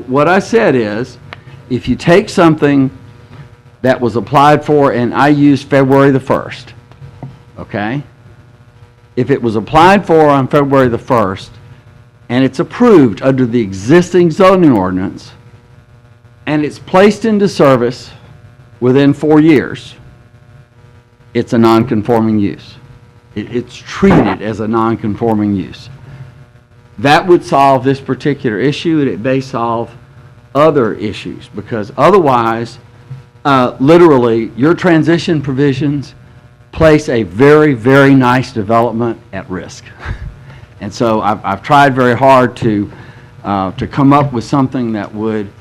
What I said is, if you take something that was applied for, and I used February the 1st, okay? If it was applied for on February the 1st, and it's approved under the existing zoning ordinance, and it's placed into service within 4 years, it's a non-conforming use. It's treated as a non-conforming use. That would solve this particular issue, and it may solve other issues, because otherwise, literally, your transition provisions place a very, very nice development at risk. And so I've tried very hard to come up with something that would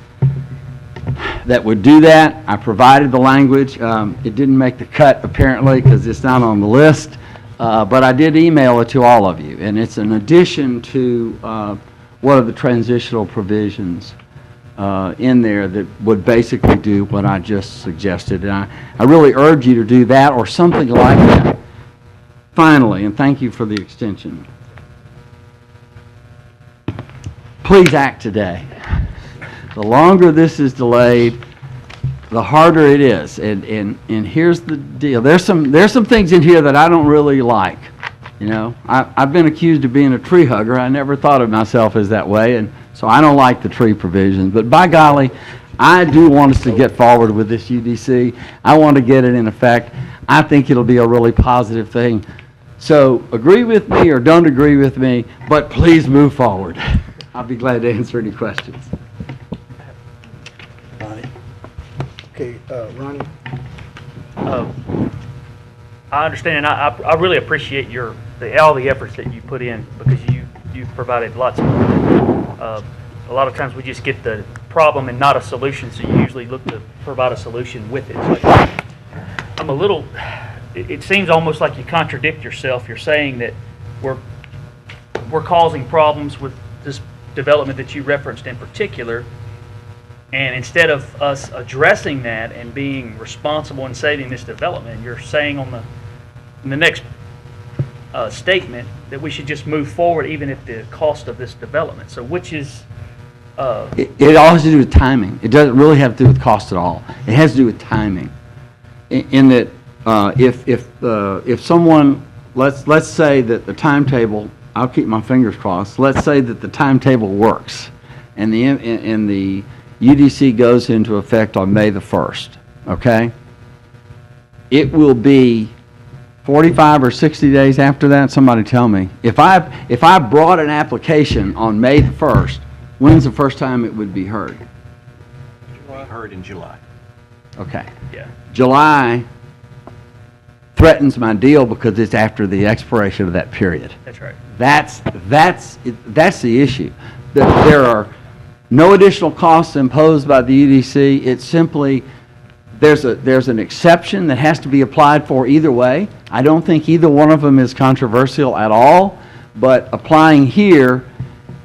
do that. I provided the language. It didn't make the cut, apparently, because it's not on the list. But I did email it to all of you, and it's an addition to one of the transitional provisions in there that would basically do what I just suggested. And I really urge you to do that or something like that. Finally, and thank you for the extension, please act today. The longer this is delayed, the harder it is. And here's the deal. There's some things in here that I don't really like. You know, I've been accused of being a tree hugger. I never thought of myself as that way, and so I don't like the tree provisions. But by golly, I do want us to get forward with this UDC. I want to get it in effect. I think it'll be a really positive thing. So agree with me or don't agree with me, but please move forward. I'll be glad to answer any questions. Okay, Ronnie? I understand. I really appreciate all the efforts that you put in, because you've provided lots of a lot of times we just get the problem and not a solution, so you usually look to provide a solution with it. So I'm a little, it seems almost like you contradict yourself. You're saying that we're causing problems with this development that you referenced in particular, and instead of us addressing that and being responsible in saving this development, you're saying in the next statement that we should just move forward even at the cost of this development. So which is... It all has to do with timing. It doesn't really have to do with cost at all. It has to do with timing. In that if someone, let's say that the timetable, I'll keep my fingers crossed, let's say that the timetable works and the UDC goes into effect on May the 1st, okay? It will be 45 or 60 days after that. Somebody tell me. If I brought an application on May the 1st, when's the first time it would be heard? Heard in July. Okay. Yeah. July threatens my deal because it's after the expiration of that period. That's right. That's the issue. There are no additional costs imposed by the UDC. It's simply there's an exception that has to be applied for either way. I don't think either one of them is controversial at all, but applying here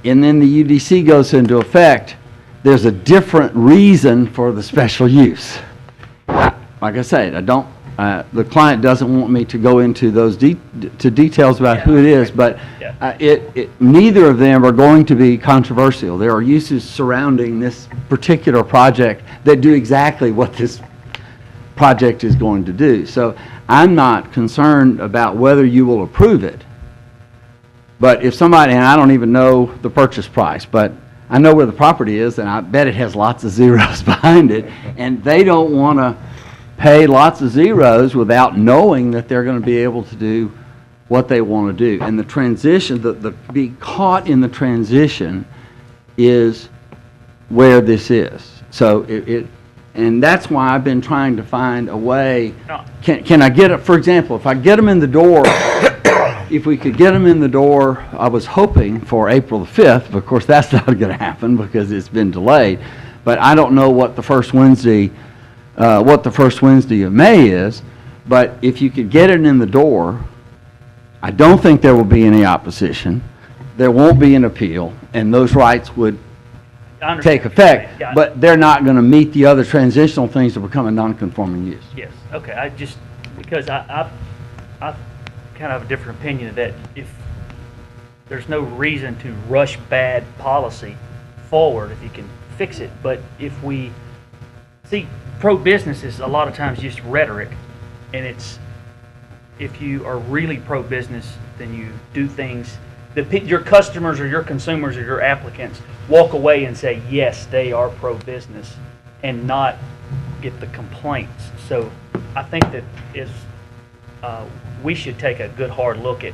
and then the UDC goes into effect, there's a different reason for the special use. Like I said, the client doesn't want me to go into those details about who it is, but neither of them are going to be controversial. There are uses surrounding this particular project that do exactly what this project is going to do. So I'm not concerned about whether you will approve it. But if somebody, and I don't even know the purchase price, but I know where the property is, and I bet it has lots of zeros behind it, and they don't want to pay lots of zeros without knowing that they're going to be able to do what they want to do. And the transition, the being caught in the transition is where this is. So and that's why I've been trying to find a way. Can I get it, for example, if I get them in the door, if we could get them in the door, I was hoping for April the 5th, but of course that's not going to happen because it's been delayed. But I don't know what the first Wednesday of May is, but if you could get it in the door, I don't think there will be any opposition. There won't be an appeal, and those rights would take effect, but they're not going to meet the other transitional things to become a non-conforming use. Yes. Okay. Because I kind of have a different opinion that if there's no reason to rush bad policy forward, if you can fix it. But if we see, pro-business is a lot of times just rhetoric, and it's, if you are really pro-business, then you do things, your customers or your consumers or your applicants walk away and say, yes, they are pro-business, and not get the complaints. So I think that we should take a good hard look at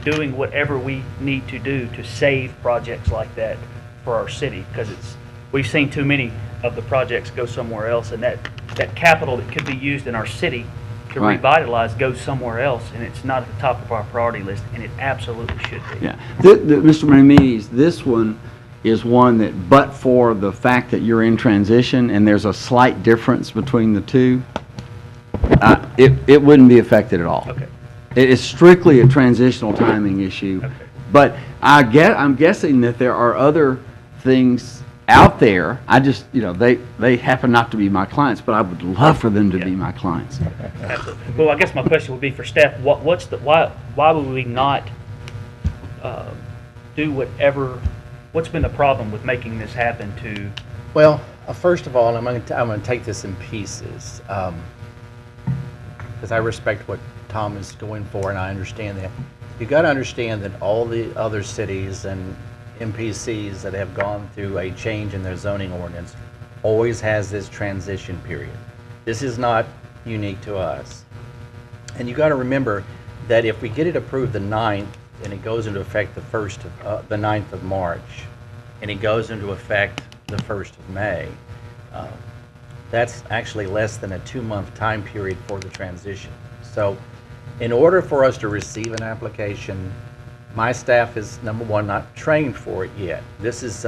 doing whatever we need to do to save projects like that for our city, because we've seen too many of the projects go somewhere else, and that capital that could be used in our city to Right. revitalize goes somewhere else, and it's not at the top of our priority list, and it absolutely should be. Yeah. Mr. Ramirez, this one is one that, but for the fact that you're in transition and there's a slight difference between the two, it wouldn't be affected at all. Okay. It is strictly a transitional timing issue. Okay. But I'm guessing that there are other things out there. I just, they happen not to be my clients, but I would love for them to be my clients. Absolutely. Well, I guess my question would be for staff, why would we not do whatever, what's been the problem with making this happen to? Well, first of all, I'm going to take this in pieces, because I respect what Tom is going for, and I understand that. You've got to understand that all the other cities and MPCs that have gone through a change in their zoning ordinance always has this transition period. This is not unique to us. And you've got to remember that if we get it approved the 9th, and it goes into effect the 9th of March, and it goes into effect the 1st of May, that's actually less than a 2-month time period for the transition. So in order for us to receive an application, my staff is, number one, not trained for it yet. This is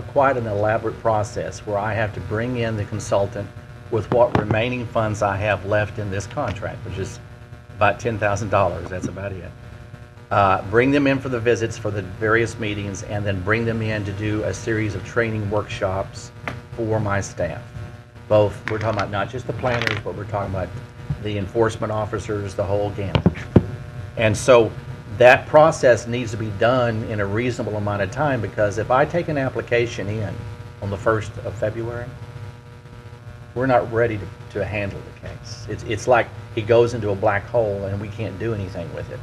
quite an elaborate process where I have to bring in the consultant with what remaining funds I have left in this contract, which is about $10,000. That's about it. Bring them in for the visits for the various meetings, and then bring them in to do a series of training workshops for my staff. Both, we're talking about not just the planners, but we're talking about the enforcement officers, the whole gamut. And so that process needs to be done in a reasonable amount of time, because if I take an application in on the 1st of February, we're not ready to handle the case. It's like it goes into a black hole and we can't do anything with it.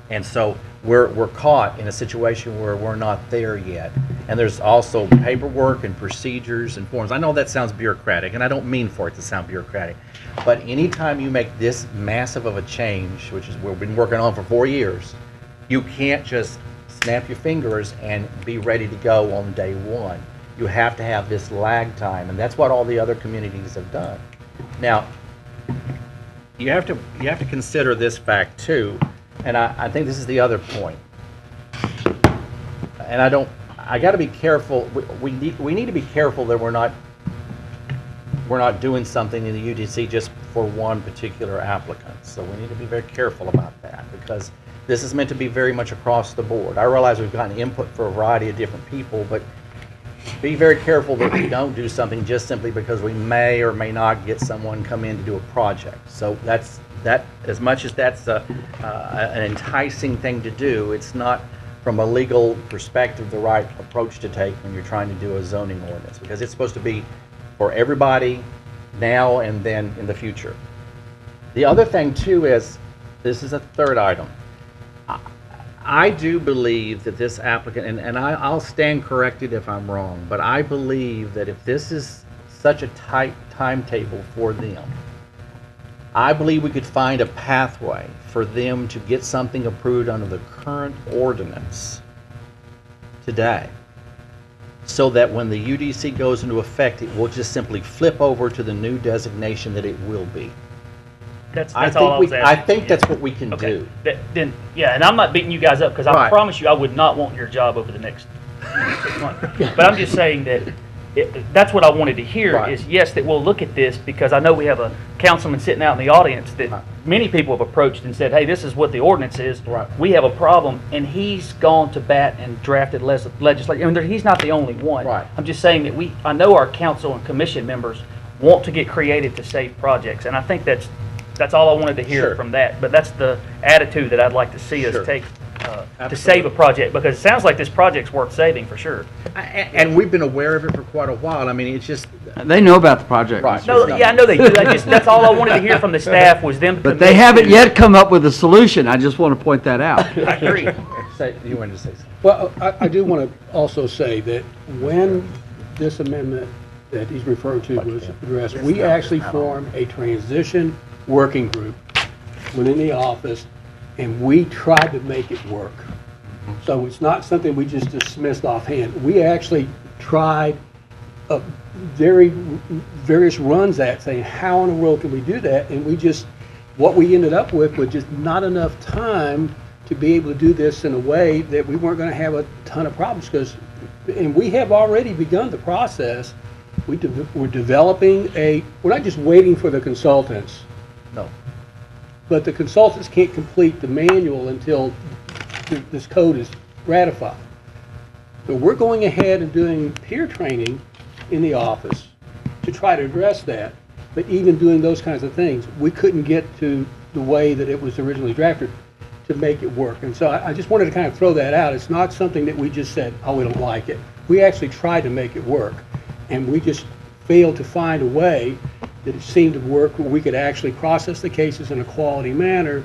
And so we're caught in a situation where we're not there yet. And there's also paperwork and procedures and forms. I know that sounds bureaucratic, and I don't mean for it to sound bureaucratic, but anytime you make this massive of a change, which is what we've been working on for 4 years, you can't just snap your fingers and be ready to go on day one. You have to have this lag time, and that's what all the other communities have done. Now, you have to consider this fact too, and I think this is the other point. And I got to be careful. We need to be careful that we're not doing something in the UDC just for one particular applicant. So we need to be very careful about that, because this is meant to be very much across the board. I realize we've gotten input for a variety of different people, but be very careful that we don't do something just simply because we may or may not get someone come in to do a project. So that, as much as that's an enticing thing to do, it's not, from a legal perspective, the right approach to take when you're trying to do a zoning ordinance, because it's supposed to be for everybody now and then in the future. The other thing too is, this is a third item. I do believe that this applicant, and I'll stand corrected if I'm wrong, but I believe that if this is such a tight timetable for them, I believe we could find a pathway for them to get something approved under the current ordinance today, so that when the UDC goes into effect, it will just simply flip over to the new designation that it will be. That's all I was asking. I think that's what we can do. Then, yeah, and I'm not beating you guys up, because I Right. promise you I would not want your job over the next 6 months. But I'm just saying that that's what I wanted to hear, Right. is yes, that we'll look at this, because I know we have a councilman sitting out in the audience that Right. many people have approached and said, hey, this is what the ordinance is. Right. We have a problem, and he's gone to bat and drafted legislation. I mean, he's not the only one. Right. I'm just saying that I know our council and commission members want to get creative to save projects, and I think that's all I wanted to hear Sure. from that. But that's the attitude that I'd like to see us Sure. take to save a project, because it sounds like this project's worth saving for sure. And we've been aware of it for quite a while. I mean, it's just, They know about the project. Right. Mr. No, Chairman. yeah, I know they do. That's all I wanted to hear from the staff was them. But they haven't yet come up with a solution. I just want to point that out. I agree. you wanted to say something? Well, I do want to also say that when this amendment that he's referring to was addressed, we actually formed a transition working group within the office, and we tried to make it work. So it's not something we just dismissed offhand. We actually tried various runs at saying, how in the world can we do that? And what we ended up with was just not enough time to be able to do this in a way that we weren't going to have a ton of problems, and we have already begun the process. We're developing we're not just waiting for the consultants, No. but the consultants can't complete the manual until this code is ratified. So we're going ahead and doing peer training in the office to try to address that, but even doing those kinds of things, we couldn't get to the way that it was originally drafted to make it work. And so I just wanted to kind of throw that out. It's not something that we just said, oh, we don't like it. We actually tried to make it work, and we just failed to find a way that it seemed to work where we could actually process the cases in a quality manner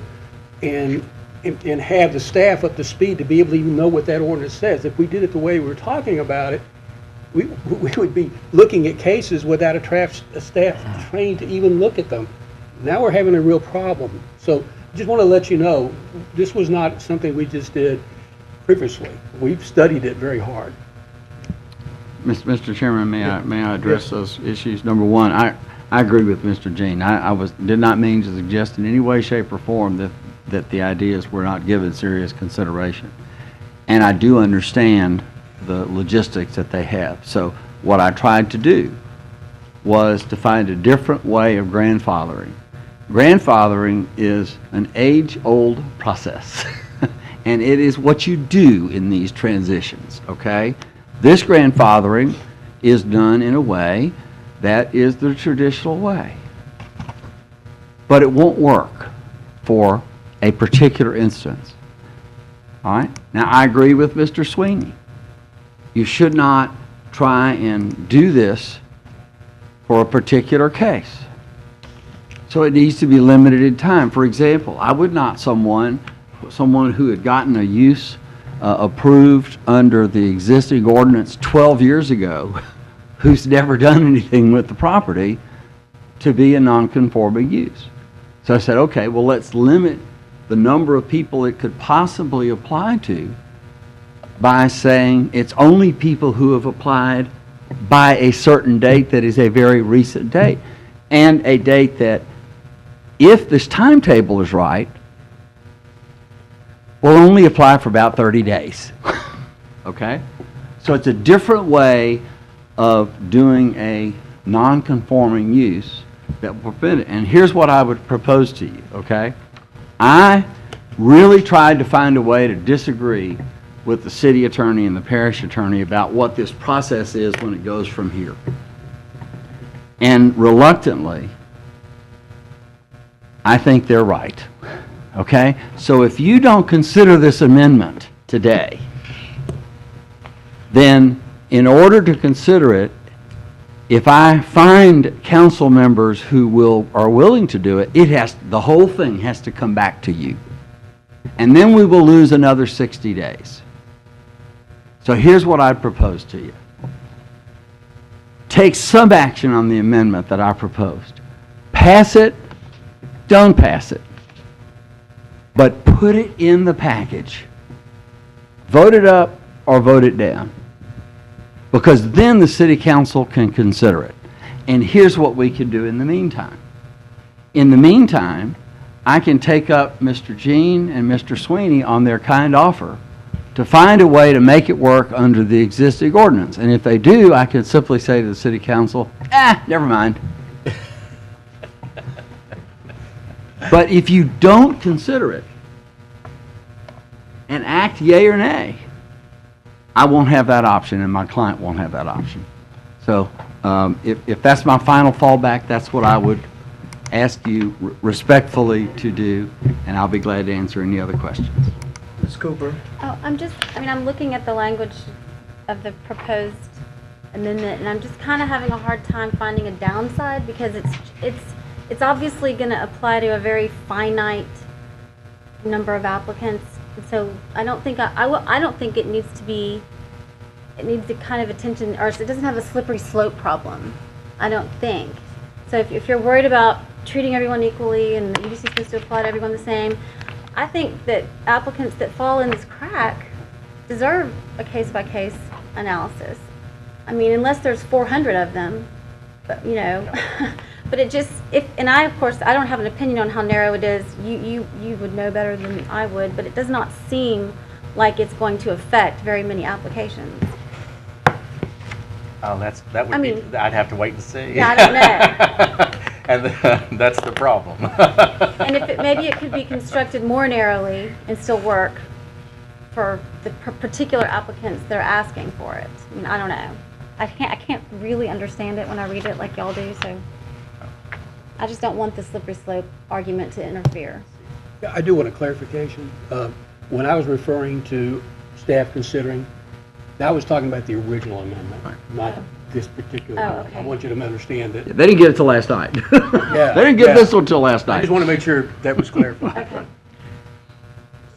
and have the staff up to speed to be able to even know what that ordinance says. If we did it the way we were talking about it, we would be looking at cases without a staff trained to even look at them. Now we're having a real problem. So I just want to let you know, this was not something we just did previously. We've studied it very hard. Mr. Chairman, may I address those issues? Number one, I agree with Mr. Jean. I did not mean to suggest in any way, shape, or form that the ideas were not given serious consideration. And I do understand the logistics that they have. So what I tried to do was to find a different way of grandfathering. Grandfathering is an age-old process, and it is what you do in these transitions, okay? This grandfathering is done in a way that is the traditional way, but it won't work for a particular instance, all right? Now, I agree with Mr. Sweeney. You should not try and do this for a particular case. So it needs to be limited in time. For example, I would not someone who had gotten a use approved under the existing ordinance 12 years ago, who's never done anything with the property, to be a non-conforming use. So I said, okay, well, let's limit the number of people it could possibly apply to by saying it's only people who have applied by a certain date that is a very recent date, and a date that, if this timetable is right, will only apply for about 30 days. Okay? So it's a different way of doing a non-conforming use that will prevent it. And here's what I would propose to you, okay? I really tried to find a way to disagree with the city attorney and the parish attorney about what this process is when it goes from here. And reluctantly, I think they're right, okay? So if you don't consider this amendment today, then in order to consider it, if I find council members who are willing to do it, the whole thing has to come back to you. And then we will lose another 60 days. So here's what I'd propose to you. Take some action on the amendment that I proposed. Pass it, don't pass it. But put it in the package. Vote it up or vote it down. Because then the city council can consider it. And here's what we can do in the meantime. In the meantime, I can take up Mr. Jean and Mr. Sweeney on their kind offer to find a way to make it work under the existing ordinance. And if they do, I can simply say to the city council, never mind. But if you don't consider it and act yea or nay, I won't have that option, and my client won't have that option. So if that's my final fallback, that's what I would ask you respectfully to do, and I'll be glad to answer any other questions. Cooper. Oh, I'm looking at the language of the proposed amendment, and I'm just kind of having a hard time finding a downside because it's obviously going to apply to a very finite number of applicants. And so I don't think I don't think it needs to be. It needs the kind of attention, or it doesn't have a slippery slope problem. I don't think. So if you're worried about treating everyone equally and the EDC is supposed to apply to everyone the same, I think that applicants that fall in this crack deserve a case-by-case analysis. I mean, unless there's 400 of them, but, you know, but it just, and I, of course, I don't have an opinion on how narrow it is. You would know better than I would, but it does not seem like it's going to affect very many applications. Oh, that would be, I'd have to wait and see. Yeah, I don't know. And that's the problem. And if maybe it could be constructed more narrowly and still work for the particular applicants that are asking for it. I mean, I don't know. I can't really understand it when I read it like y'all do, so I just don't want the slippery slope argument to interfere. Yeah, I do want a clarification. When I was referring to staff considering, I was talking about the original amendment, not this particular one. okay. I want you to understand that. They didn't get it till last night. Yeah, They didn't get yeah. this one till last I night. just want to make sure that was clarified. Okay.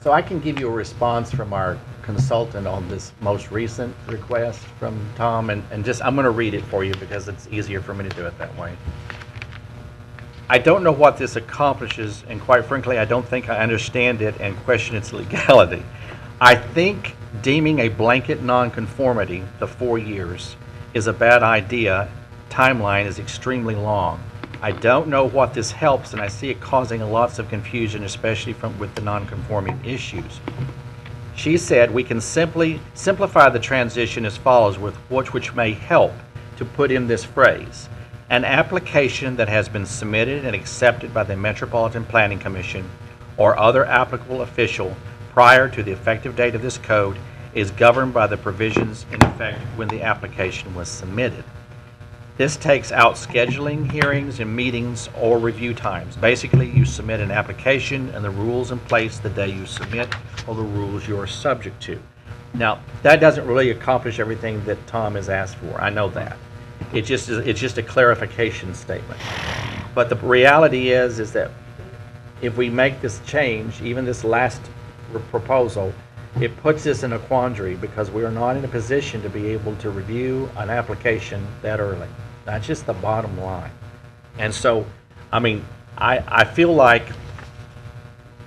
So I can give you a response from our consultant on this most recent request from Tom, and just, I'm going to read it for you because it's easier for me to do it that way. I don't know what this accomplishes, and quite frankly, I don't think I understand it and question its legality. I think deeming a blanket nonconformity, the 4 years, is a bad idea. Timeline is extremely long. I don't know what this helps, and I see it causing lots of confusion, especially with the nonconforming issues. She said we can simply simplify the transition as follows, with which may help to put in this phrase: an application that has been submitted and accepted by the Metropolitan Planning Commission or other applicable official prior to the effective date of this code is governed by the provisions in effect when the application was submitted. This takes out scheduling hearings and meetings or review times. Basically, you submit an application and the rules in place the day you submit or the rules you're subject to. Now, that doesn't really accomplish everything that Tom has asked for. I know that. It's just a clarification statement. But the reality is that if we make this change, even this last proposal, it puts us in a quandary because we are not in a position to be able to review an application that early. That's just the bottom line. And so, I mean, I feel like,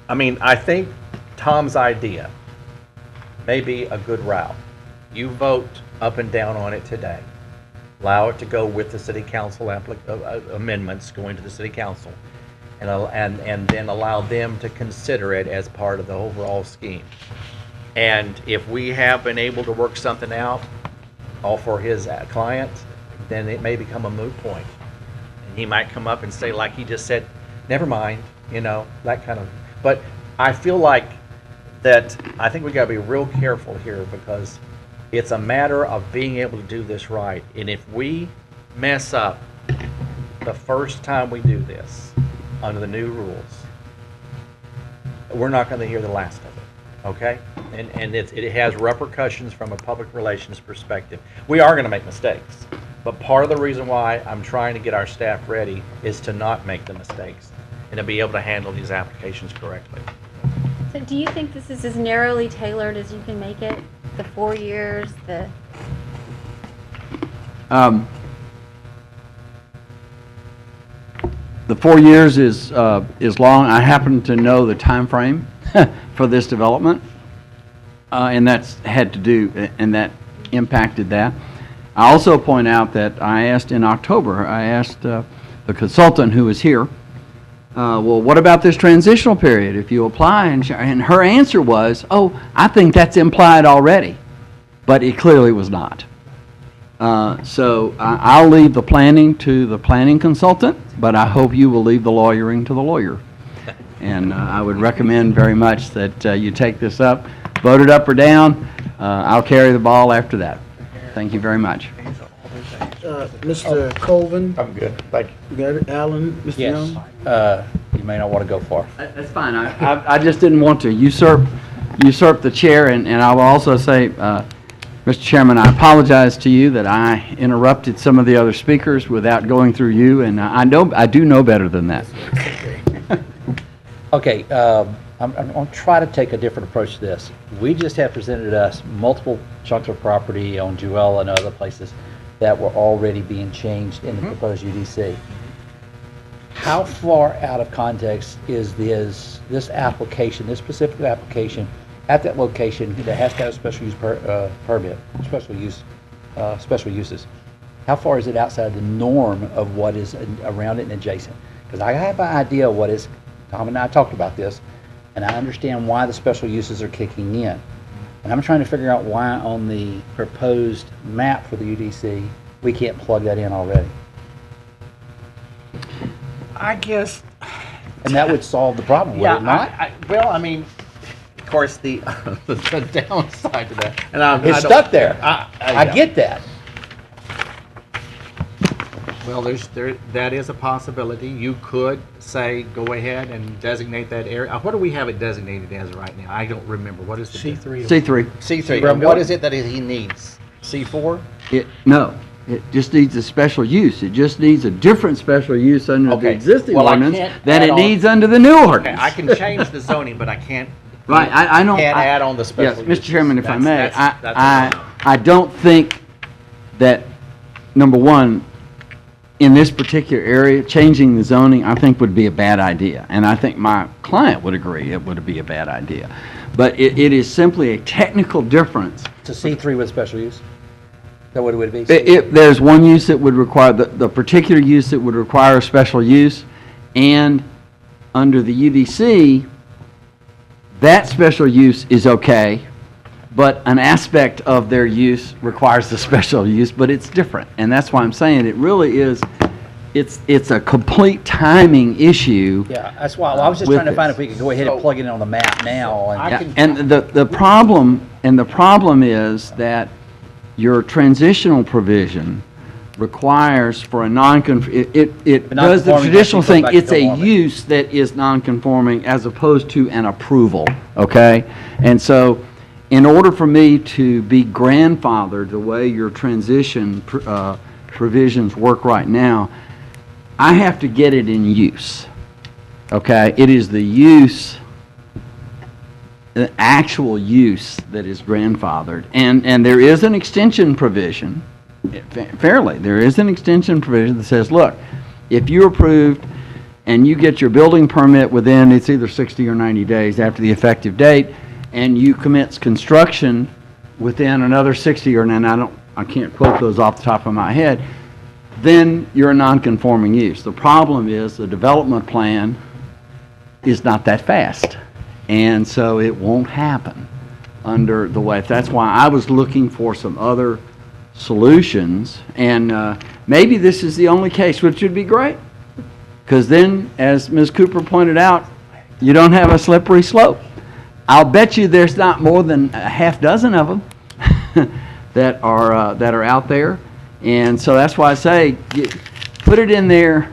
I think Tom's idea may be a good route. You vote up and down on it today. Allow it to go with the city council amendments going to the city council, and then allow them to consider it as part of the overall scheme. And if we have been able to work something out all for his client, then it may become a moot point. And he might come up and say, like he just said, never mind, you know, that kind of. But I feel like that I think we got to be real careful here because it's a matter of being able to do this right. And if we mess up the first time we do this under the new rules, we're not going to hear the last of it, okay? And it has repercussions from a public relations perspective. We are going to make mistakes, but part of the reason why I'm trying to get our staff ready is to not make the mistakes and to be able to handle these applications correctly. So do you think this is as narrowly tailored as you can make it? The 4 years, the... The 4 years is long. I happen to know the time frame for this development, and that's had to do, and that impacted that. I also point out that I asked in October, the consultant who was here, well, what about this transitional period if you apply? And her answer was, oh, I think that's implied already. But it clearly was not. So I'll leave the planning to the planning consultant, but I hope you will leave the lawyering to the lawyer. And I would recommend very much that you take this up, vote it up or down. I'll carry the ball after that. Thank you very much. Mr. Colvin, I'm good, thank you. you got it? Alan, Mr. Young? You may not want to go far. That's fine. I just didn't want to usurp usurp the chair, and I will also say, Mr. Chairman, I apologize to you that I interrupted some of the other speakers without going through you, and I do know better than that. Okay, I'm going to try to take a different approach to this. We just have presented us multiple chunks of property on Jewel and other places that were already being changed in the proposed UDC. How far out of context is this application, this specific application, at that location that has to have a special use permit, special uses? How far is it outside the norm of what is around it and adjacent? Because I have an idea of what is, Tom and I talked about this, and I understand why the special uses are kicking in. And I'm trying to figure out why on the proposed map for the UDC, we can't plug that in already. I guess, And that would solve the problem, would yeah, it not? well, I mean, of course, the downside to that, and It's stuck there. I get that. Well, that is a possibility. You could say, go ahead and designate that area. What do we have it designated as right now? I don't remember. What is the C3. C3. C3, what is it that he needs? C4? No, it just needs a special use. It just needs a different special use under the Okay. existing Well, I ordinance can't than add it on- needs under the new Okay, ordinance. I can change the zoning, but I can't. Right, I don't. Can't I- add on the special Yes, Mr. Chairman, if I may, That's a no-no. I don't think that, number one, in this particular area, changing the zoning, I think would be a bad idea. And I think my client would agree it would be a bad idea. But it is simply a technical difference. To C3 with special use? Is that what it would be? If there's one use that would require, the particular use that would require a special use, and under the UDC, that special use is okay, but an aspect of their use requires the special use, but it's different. And that's why I'm saying it really is, it's a complete timing issue. Yeah, that's why, I was just With trying to find this. if we could go ahead and plug it in on the map now. And Yeah, and the problem is that your transitional provision requires for a it does the non-conforming traditional has to go thing, back to it's a conforming. use that is non-conforming as opposed to an approval, okay? And so, in order for me to be grandfathered the way your transition provisions work right now, I have to get it in use, okay? It is the use, the actual use that is grandfathered. And there is an extension provision, fairly, there is an extension provision that says, look, if you're approved and you get your building permit within, it's either 60 or 90 days after the effective date, and you commence construction within another 60 or, and I can't quote those off the top of my head, then you're a non-conforming use. The problem is the development plan is not that fast. And so it won't happen under the way. That's why I was looking for some other solutions. And maybe this is the only case, which would be great. Because then, as Ms. Cooper pointed out, you don't have a slippery slope. I'll bet you there's not more than a half dozen of them that are out there. And so that's why I say, put it in there,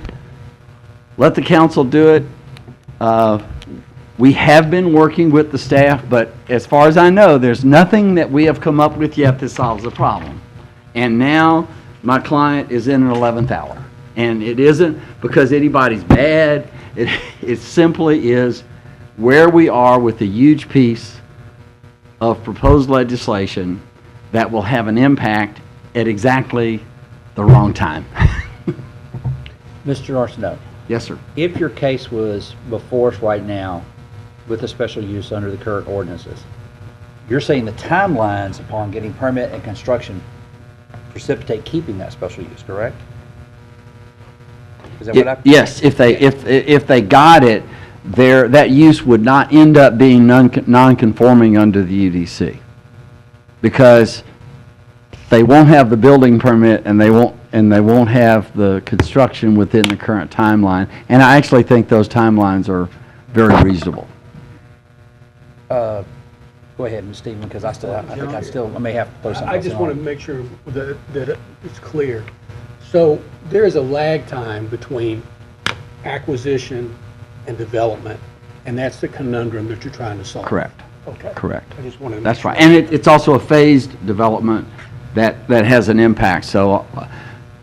let the council do it. We have been working with the staff, but as far as I know, there's nothing that we have come up with yet that solves the problem. And now, my client is in an 11th hour. And it isn't because anybody's bad, it simply is where we are with a huge piece of proposed legislation that will have an impact at exactly the wrong time. Mr. Arsenault, Yes, sir. if your case was before us right now with a special use under the current ordinances, you're saying the timelines upon getting permit and construction precipitate keeping that special use, correct? Is that what I? Yes, if they got it, that use would not end up being non-conforming under the UDC. Because they won't have the building permit and they won't have the construction within the current timeline. And I actually think those timelines are very reasonable. Go ahead, Ms. Stephen, because I may have to throw something I else just in want to on. make sure that it's clear. So there is a lag time between acquisition and development, and that's the conundrum that you're trying to solve. Correct. Okay. Correct. I just wanted to. That's right. And it's also a phased development that has an impact. So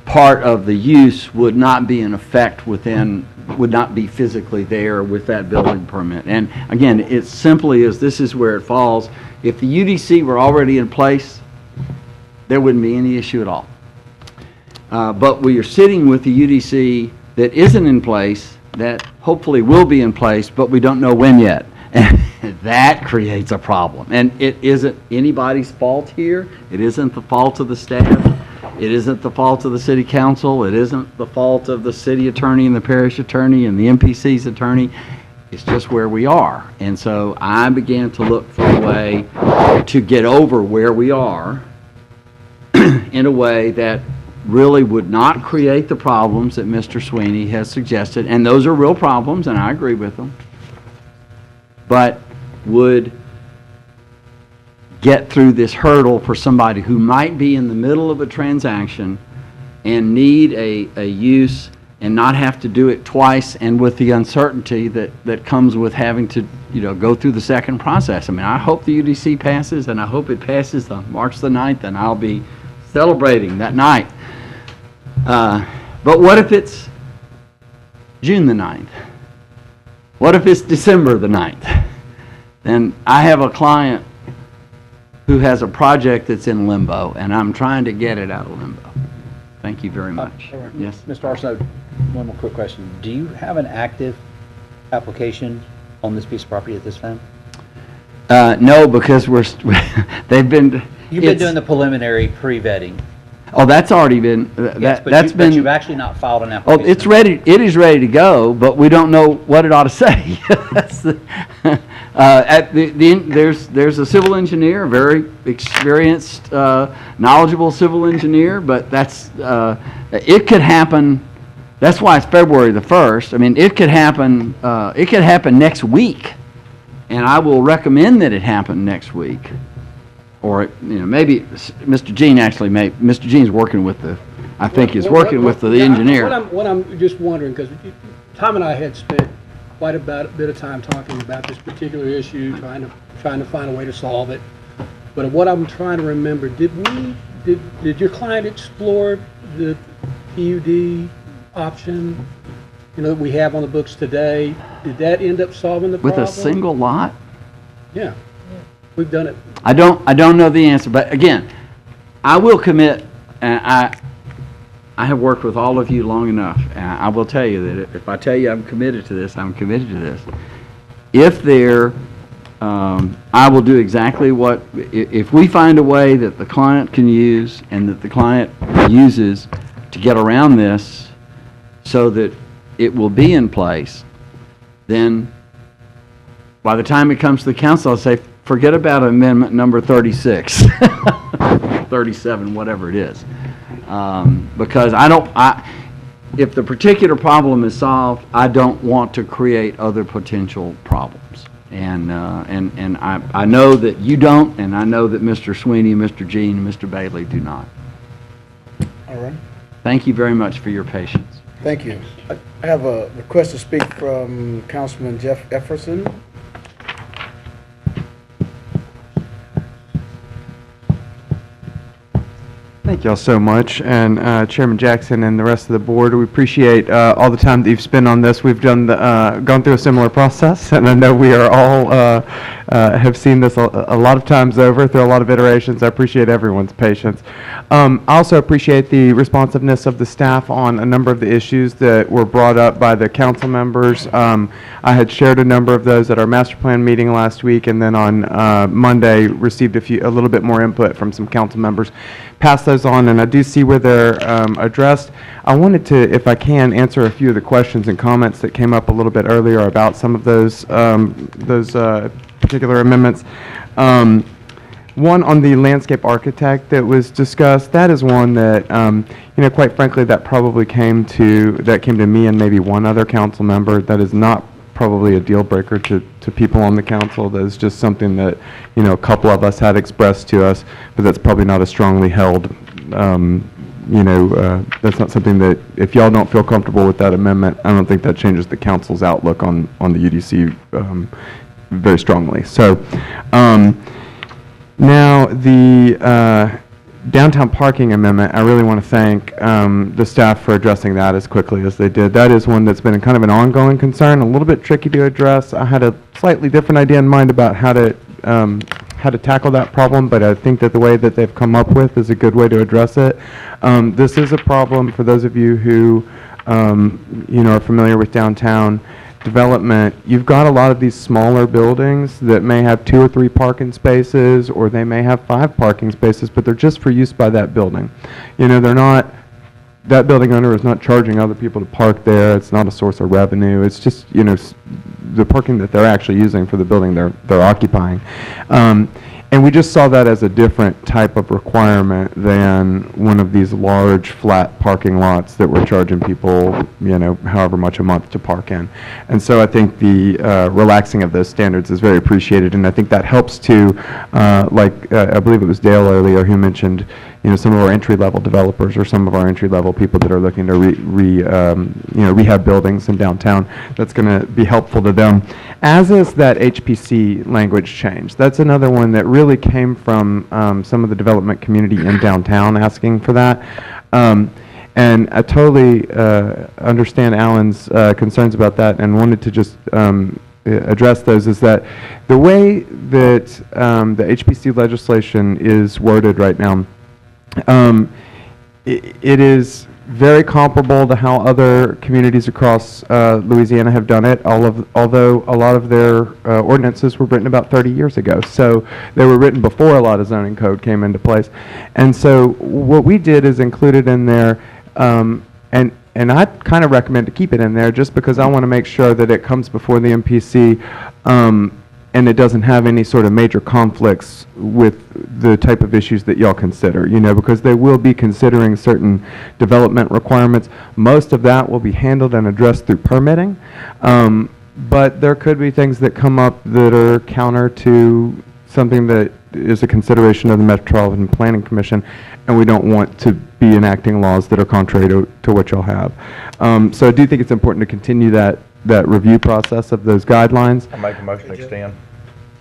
part of the use would not be in effect would not be physically there with that building permit. And again, it's simply as this is where it falls. If the UDC were already in place, there wouldn't be any issue at all. But we are sitting with the UDC that isn't in place, that hopefully will be in place, but we don't know when yet. And that creates a problem. And it isn't anybody's fault here. It isn't the fault of the staff. It isn't the fault of the city council. It isn't the fault of the city attorney and the parish attorney and the MPC's attorney. It's just where we are. And so I began to look for a way to get over where we are in a way that really would not create the problems that Mr. Sweeney has suggested. And those are real problems, and I agree with them. But would get through this hurdle for somebody who might be in the middle of a transaction and need a use and not have to do it twice, and with the uncertainty that comes with having to, go through the second process. I mean, I hope the UDC passes, and I hope it passes on March the 9th, and I'll be celebrating that night. But what if it's June the 9th? What if it's December the 9th? Then I have a client who has a project that's in limbo, and I'm trying to get it out of limbo. Thank you very much. Yes? Mr. Arsenault, one more quick question. Do you have an active application on this piece of property at this time? No, because they've been... You've been doing the preliminary pre-vetting. Oh, that's already been, Yes, but you've actually not filed an oh, application. it's ready, it is ready to go, but we don't know what it ought to say. That's there's a civil engineer, a very experienced, knowledgeable civil engineer, but it could happen, that's why it's February the 1st. I mean, it could happen next week, and I will recommend that it happen next week. Or, maybe Mr. Jean Mr. Jean's working with I think he's working with the engineer. What I'm just wondering, because Tom and I had spent quite a bit of time talking about this particular issue, trying to find a way to solve it. But what I'm trying to remember, did your client explore the PUD option, that we have on the books today? Did that end up solving the problem? With a single lot? Yeah. We've done it. I don't know the answer, but again, I will commit, and I have worked with all of you long enough, and I will tell you that if I tell you I'm committed to this, I'm committed to this. If I will do exactly if we find a way that the client can use and that the client uses to get around this so that it will be in place, then by the time it comes to the council, I'll say, forget about amendment number 36, 37, whatever it is. Because if the particular problem is solved, I don't want to create other potential problems. And I know that you don't, and I know that Mr. Sweeney, Mr. Jean, and Mr. Bailey do not. All right. Thank you very much for your patience. Thank you. I have a request to speak from Councilman Jeff Efferson. Thank y'all so much, and Chairman Jackson and the rest of the board. We appreciate all the time that you've spent on this. We've gone through a similar process, and I know we are all have seen this a lot of times over through a lot of iterations. I appreciate everyone's patience. I also appreciate the responsiveness of the staff on a number of the issues that were brought up by the council members. I had shared a number of those at our master plan meeting last week, and then on Monday received a little bit more input from some council members. Pass those on, and I do see where they're addressed. I wanted to, if I can, answer a few of the questions and comments that came up a little bit earlier about some of those particular amendments. One on the landscape architect that was discussed. That is one that, quite frankly, that probably came to me and maybe one other council member. That is not probably a deal breaker to people on the council. That is just something that, a couple of us had expressed to us, but that's probably not a strongly held, that's not something that, if y'all don't feel comfortable with that amendment, I don't think that changes the council's outlook on the UDC very strongly. So now the downtown parking amendment, I really want to thank the staff for addressing that as quickly as they did. That is one that's been kind of an ongoing concern, a little bit tricky to address. I had a slightly different idea in mind about how to tackle that problem, but I think that the way that they've come up with is a good way to address it. This is a problem for those of you who are familiar with downtown development. You've got a lot of these smaller buildings that may have 2 or 3 parking spaces, or they may have 5 parking spaces, but they're just for use by that building. They're not, that building owner is not charging other people to park there. It's not a source of revenue. It's just, the parking that they're actually using for the building they're occupying. And we just saw that as a different type of requirement than one of these large flat parking lots that we're charging people, however much a month to park in. And so I think the relaxing of those standards is very appreciated, and I think that helps to, I believe it was Dale earlier who mentioned, some of our entry-level developers or some of our entry-level people that are looking to rehab buildings in downtown. That's going to be helpful to them. As is that HPC language change. That's another one that really came from some of the development community in downtown asking for that. And I totally understand Alan's concerns about that and wanted to just address those. Is that the way that the HPC legislation is worded right now, it is very comparable to how other communities across Louisiana have done it, although a lot of their ordinances were written about 30 years ago. So they were written before a lot of zoning code came into place. And so what we did is include it in there, and I kind of recommend to keep it in there just because I want to make sure that it comes before the MPC and it doesn't have any sort of major conflicts with the type of issues that y'all consider, because they will be considering certain development requirements. Most of that will be handled and addressed through permitting, but there could be things that come up that are counter to something that is a consideration of the Metropolitan Planning Commission, and we don't want to be enacting laws that are contrary to what y'all have. So I do think it's important to continue that review process of those guidelines. I make a motion to extend.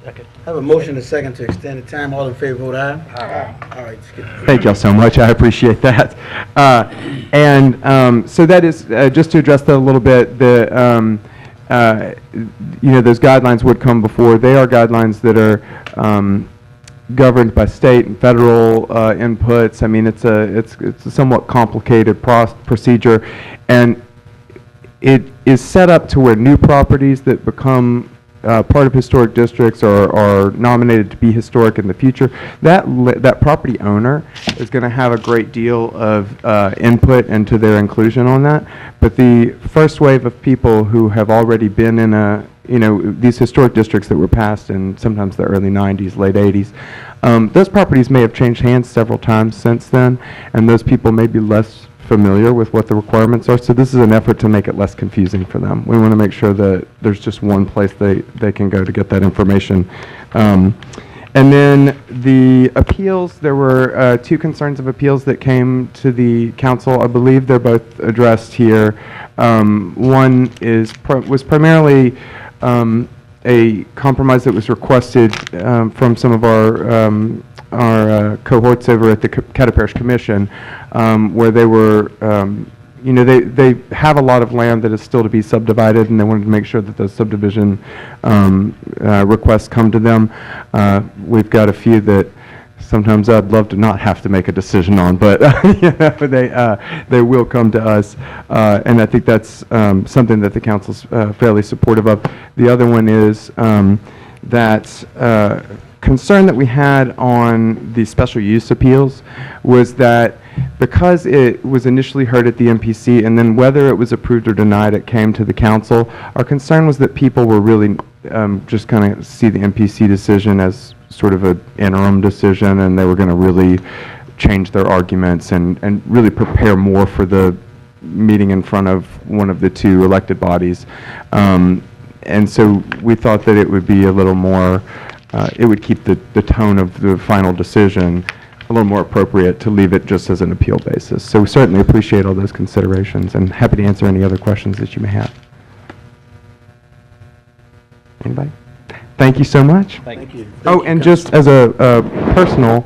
I have a motion and a second to extend the time. All in favor, vote aye. Aye. All right. Thank y'all so much. I appreciate that. So that is, just to address that a little bit, those guidelines would come before. They are guidelines that are governed by state and federal inputs. I mean, it's a somewhat complicated procedure, and it is set up to where new properties that become part of historic districts or are nominated to be historic in the future, that property owner is going to have a great deal of input into their inclusion on that. But the first wave of people who have already been in these historic districts that were passed in sometimes the early 90s, late 80s, those properties may have changed hands several times since then, and those people may be less familiar with what the requirements are. So this is an effort to make it less confusing for them. We want to make sure that there's just one place they can go to get that information. And then the appeals, there were 2 concerns of appeals that came to the council. I believe they're both addressed here. One was primarily a compromise that was requested from some of our cohorts over at the Caddo Parish Commission, where they were, they have a lot of land that is still to be subdivided, and they wanted to make sure that those subdivision requests come to them. We've got a few that sometimes I'd love to not have to make a decision on, but they will come to us, and I think that's something that the council's fairly supportive of. The other one is that concern that we had on the special use appeals was that because it was initially heard at the MPC and then whether it was approved or denied, it came to the council, our concern was that people were really just kind of see the MPC decision as sort of an interim decision, and they were going to really change their arguments and really prepare more for the meeting in front of one of the 2 elected bodies. And so we thought that it would be a little more, it would keep the tone of the final decision a little more appropriate to leave it just as an appeal basis. So we certainly appreciate all those considerations and happy to answer any other questions that you may have. Anybody? thank you so much. Thank you. Oh, and just as a personal,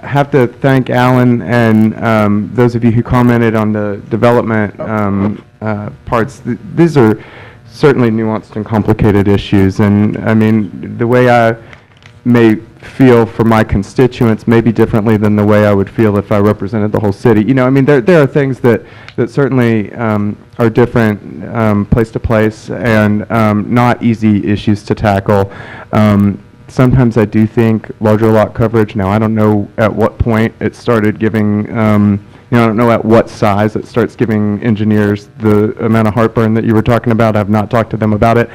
have to thank Alan and those of you who commented on the development parts. These are certainly nuanced and complicated issues, and I mean, the way I may feel for my constituents may be differently than the way I would feel if I represented the whole city. You know, I mean, there are things that certainly are different place to place and not easy issues to tackle. Sometimes I do think larger lot coverage. Now, I don't know at what point it started giving, I don't know at what size it starts giving engineers the amount of heartburn that you were talking about. I've not talked to them about it.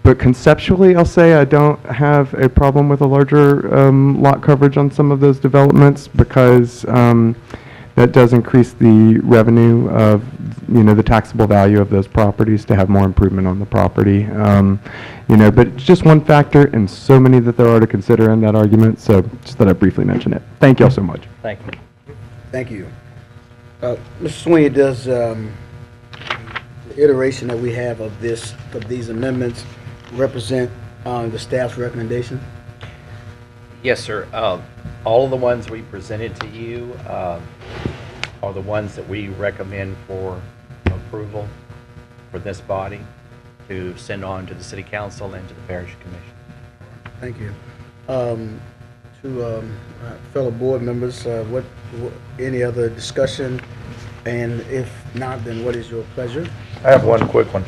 But conceptually, I'll say I don't have a problem with a larger lot coverage on some of those developments because that does increase the revenue of, the taxable value of those properties to have more improvement on the property. But it's just one factor and so many that there are to consider in that argument. So just thought I'd briefly mention it. Thank you all so much. Thank you. Thank you. Mr. Sweeney, does the iteration that we have of these amendments represent the staff's recommendation? Yes, sir. All of the ones we presented to you are the ones that we recommend for approval for this body to send on to the City Council and to the Parish Commission. Thank you. To fellow board members, what any other discussion? And if not, then what is your pleasure? I have one quick one.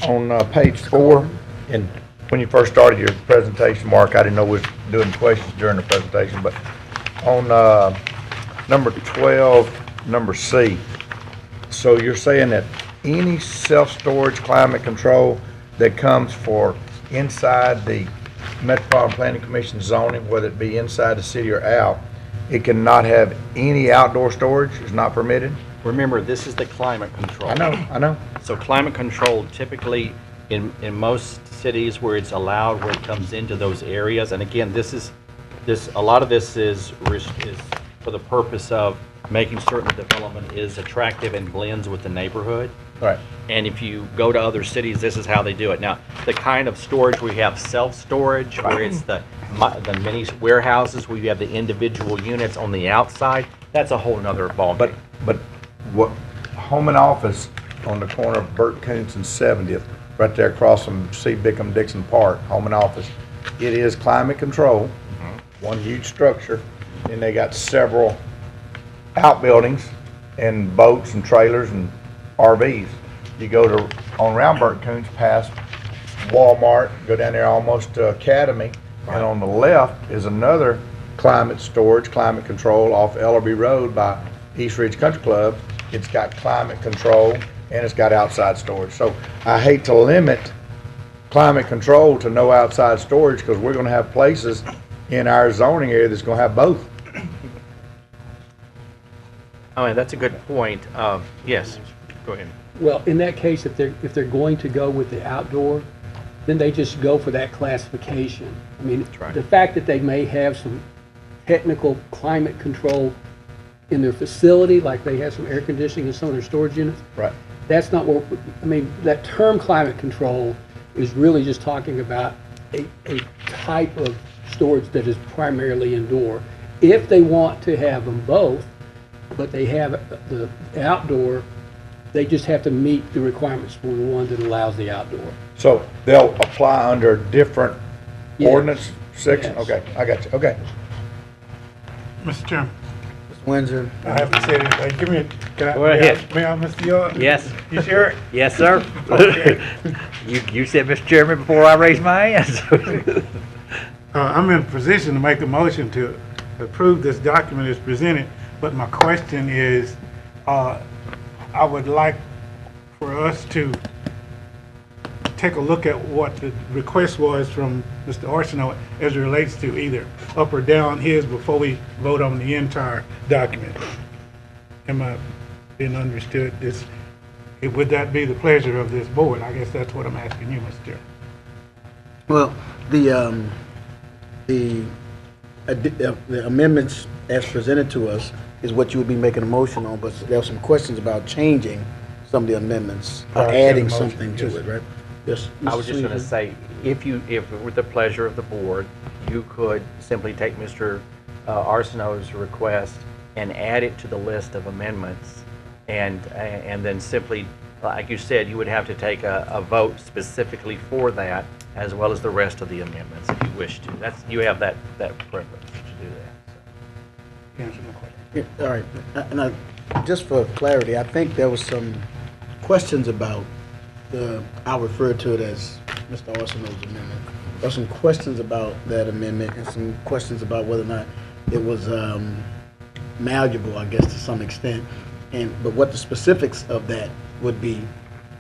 On page 4, and when you first started your presentation, Mark, I didn't know we were doing questions during the presentation, but on number 12, number C, so you're saying that any self-storage climate control that comes for inside the Metropolitan Planning Commission zoning, whether it be inside the city or out, it cannot have any outdoor storage, is not permitted? Remember, this is the climate control. I know. So climate control typically in most cities where it's allowed, where it comes into those areas, and again, a lot of this is for the purpose of making certain the development is attractive and blends with the neighborhood. Right. And if you go to other cities, this is how they do it. Now, the kind of storage we have, self-storage, where it's the mini warehouses, where you have the individual units on the outside, that's a whole nother ballgame. But what home and office on the corner of Burt Koontz and 70th, right there across from C. Bickham Dixon Park, home and office, it is climate control, one huge structure, and they got several outbuildings and boats and trailers and RVs. You go on around Burt Koontz past Walmart, go down there almost to Academy, and on the left is another climate storage, climate control off Ellerby Road by East Ridge Country Club. It's got climate control and it's got outside storage. So I hate to limit climate control to no outside storage because we're going to have places in our zoning area that's going to have both. I mean, that's a good point. Yes, go ahead. Well, in that case, if they're going to go with the outdoor, then they just go for that classification. I mean, right. The fact that they may have some technical climate control in their facility, like they have some air conditioning in some of their storage units. Right. That's not what, I mean, that term climate control is really just talking about a type of storage that is primarily indoor. If they want to have them both, but they have the outdoor, they just have to meet the requirements for the one that allows the outdoor. So they'll apply under different ordinance section? Yes. Okay, I got you. Okay. Mr. Chairman, Mr. Windsor? I haven't said anything. Give me can I, Go ahead. May I, Mr. Yard? Yes. You sure? Yes, sir. Okay. You said, Mr. Chairman, before I raised my hand. I'm in a position to make a motion to approve this document as presented, but my question is, I would like for us to take a look at what the request was from Mr. Arsenault as it relates to either up or down his before we vote on the entire document. Am I being understood? Would that be the pleasure of this board? I guess that's what I'm asking you, Mr. Chair. Well, the amendments as presented to us is what you would be making a motion on, but there are some questions about changing some of the amendments, or adding something to it, right? Yes. I was Mr. just going to Sweet. say, if with the pleasure of the board, you could simply take Mr. Arsenault's request and add it to the list of amendments, and then simply, like you said, you would have to take a vote specifically for that, as well as the rest of the amendments, if you wish to. You have that privilege to do that. Answer my question. Yeah, all right, and just for clarity, I think there was some questions about I'll refer to it as Mr. Arsenault's amendment. There were some questions about that amendment and some questions about whether or not it was malleable, I guess, to some extent. But what the specifics of that would be,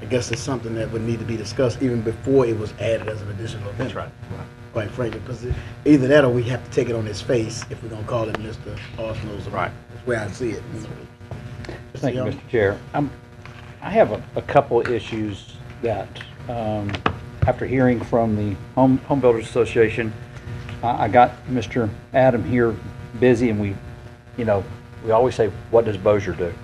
I guess, is something that would need to be discussed even before it was added as an additional amendment. That's right. Quite frankly, because either that or we have to take it on its face if we're going to call it Mr. Arsenault's amendment. Right. That's where I see it. Thank you, Young? Mr. Chair. I have a couple of issues that, after hearing from the Home Builders Association, I got Mr. Adam here busy, and we always say, what does Bossier do?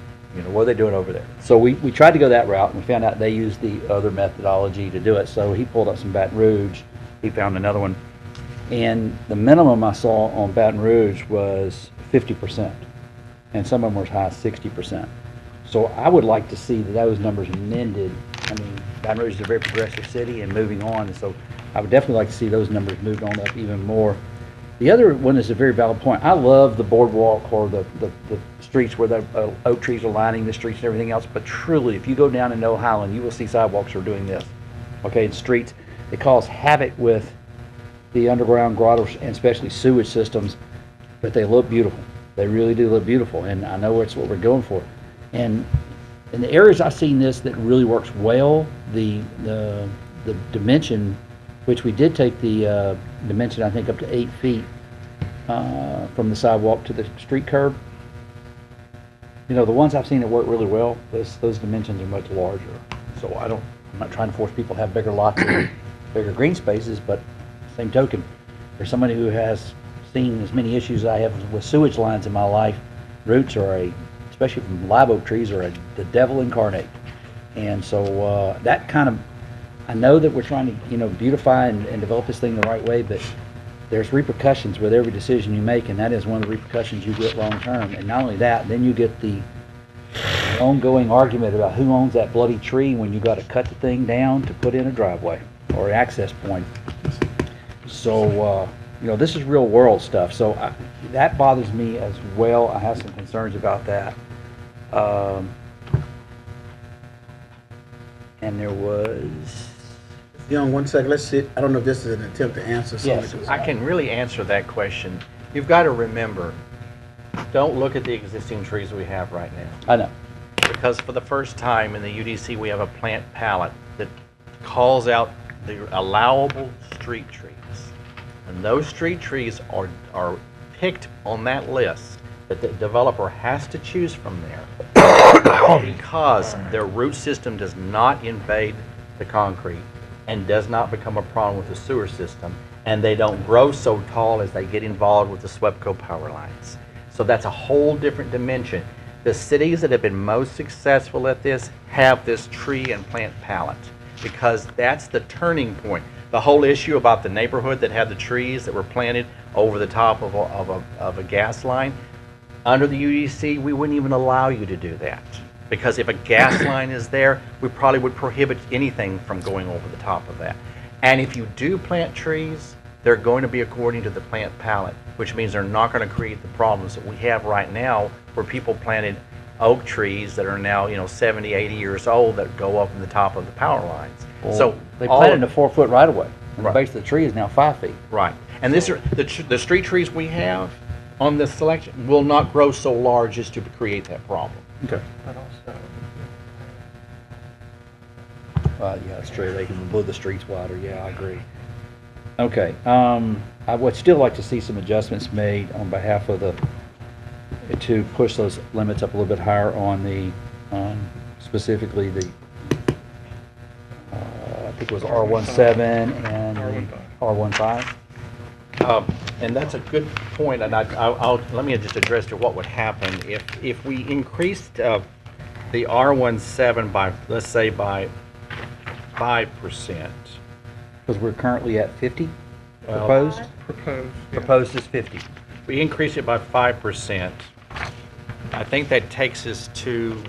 What are they doing over there? So we tried to go that route, and we found out they use the other methodology to do it. So he pulled up some Baton Rouge. He found another one. And the minimum I saw on Baton Rouge was 50%, and some of them were as high as 60%. So I would like to see those numbers amended. I mean, Baton Rouge is a very progressive city and moving on, and so I would definitely like to see those numbers moved on up even more. The other one is a very valid point. I love the boardwalk or the streets where the oak trees are lining the streets and everything else, but truly, if you go down in Old Highland, you will see sidewalks are doing this. Okay, and streets, it causes havoc with the underground grottos and especially sewage systems, but they look beautiful. They really do look beautiful, and I know it's what we're going for. And in the areas I've seen this that really works well, the dimension, which we did take the dimension, I think, up to 8 feet from the sidewalk to the street curb. The ones I've seen that work really well, those dimensions are much larger. So I'm not trying to force people to have bigger lots or bigger green spaces, but same token, for somebody who has seen as many issues as I have with sewage lines in my life, roots are especially from live oak trees, are the devil incarnate. And so that kind of, I know that we're trying to, beautify and develop this thing the right way, but there's repercussions with every decision you make, and that is one of the repercussions you get long term. And not only that, then you get the ongoing argument about who owns that bloody tree when you got to cut the thing down to put in a driveway or access point. So, this is real world stuff. So that bothers me as well. I have some concerns about that. And there was... Young, 1 second, let's see. I don't know if this is an attempt to answer something. Yes, I can really answer that question. You've got to remember, don't look at the existing trees we have right now. I know. Because for the first time in the UDC, we have a plant palette that calls out the allowable street trees. And those street trees are picked on that list that the developer has to choose from there because their root system does not invade the concrete and does not become a problem with the sewer system, and they don't grow so tall as they get involved with the SWEPCO power lines. So that's a whole different dimension. The cities that have been most successful at this have this tree and plant palette because that's the turning point. The whole issue about the neighborhood that had the trees that were planted over the top of a gas line, under the UDC, we wouldn't even allow you to do that. Because if a gas line is there, we probably would prohibit anything from going over the top of that. And if you do plant trees, they're going to be according to the plant palette, which means they're not going to create the problems that we have right now where people planted oak trees that are now, 70, 80 years old that go up in the top of the power lines. Well, so they planted a 4 foot right away, and Right. the base of the tree is now 5 feet. Right. And these are the street trees we have on this selection will not grow so large as to create that problem. Okay. Yeah, it's true. They can blow the streets wider. Yeah, I agree. Okay. I would still like to see some adjustments made on behalf of to push those limits up a little bit higher on the, specifically the, I think it was R17 and the R15. And that's a good point, and let me just address to what would happen if we increased the R17 by, let's say, by 5%. Because we're currently at 50 Well, proposed? Proposed. Proposed is 50. We increase it by 5%. I think that takes us to,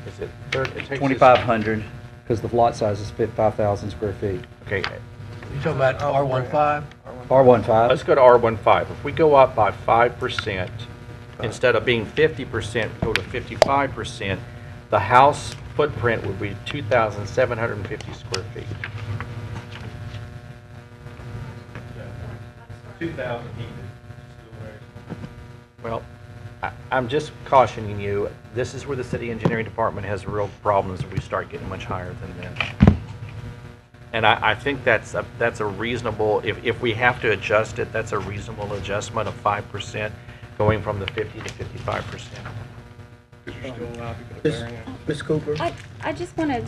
is it 30? It takes us- 2,500, because the lot size is 5,000 square feet. Okay, You talking about R15? R15. let's go to R15. If we go up by 5%, instead of being 50%, go to 55%, the house footprint would be 2,750 square feet. 2,000 heated. Well, I'm just cautioning you, this is where the city engineering department has real problems if we start getting much higher than this. And I think that's a reasonable, if we have to adjust it, that's a reasonable adjustment of 5%, going from the 50 to 55%. Ms. Cooper? I just want to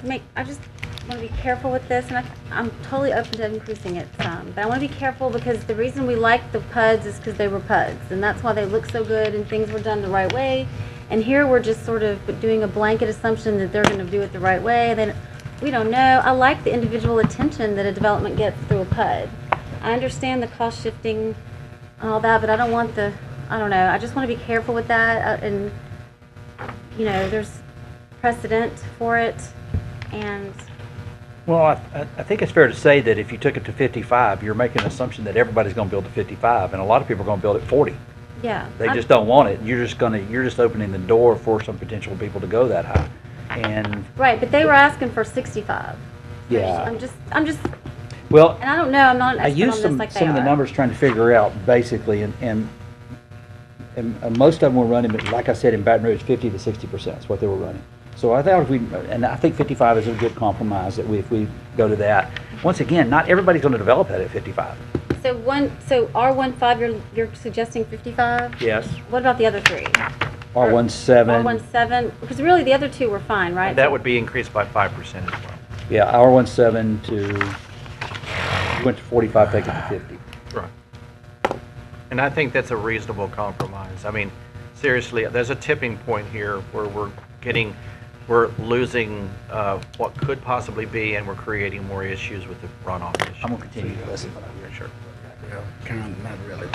be careful with this, and I'm totally open to increasing it some, but I want to be careful because the reason we like the PUDs is because they were PUDs, and that's why they look so good and things were done the right way. And here we're just sort of doing a blanket assumption that they're going to do it the right way, and then we don't know. I like the individual attention that a development gets through a PUD. I understand the cost shifting and all that, but I don't want I don't know. I just want to be careful with that, and you know, there's precedent for it, and Well, I think it's fair to say that if you took it to 55, you're making an assumption that everybody's going to build at 55, and a lot of people are going to build at 40. yeah. They just don't want it. You're just opening the door for some potential people to go that high. And Right, but they were asking for 65. Yeah. I'm just, well, and I don't know, I'm not an I expert used on this some like they some of the are. numbers trying to figure out basically, and most of them were running, like I said, in Baton Rouge, 50 to 60%. That's what they were running. So I thought and I think 55 is a good compromise that if we go to that. Once again, not everybody's going to develop that at 55. So R15, you're suggesting 55? Yes. What about the other three? R17. R17, because really the other two were fine, right? And that would be increased by 5% as well. Yeah, R17 went to 45, take it to 50. Right. And I think that's a reasonable compromise. I mean, seriously, there's a tipping point here where we're losing what could possibly be, and we're creating more issues with the runoff issue. I'm going to continue to listen. Sure. Kind of, not really.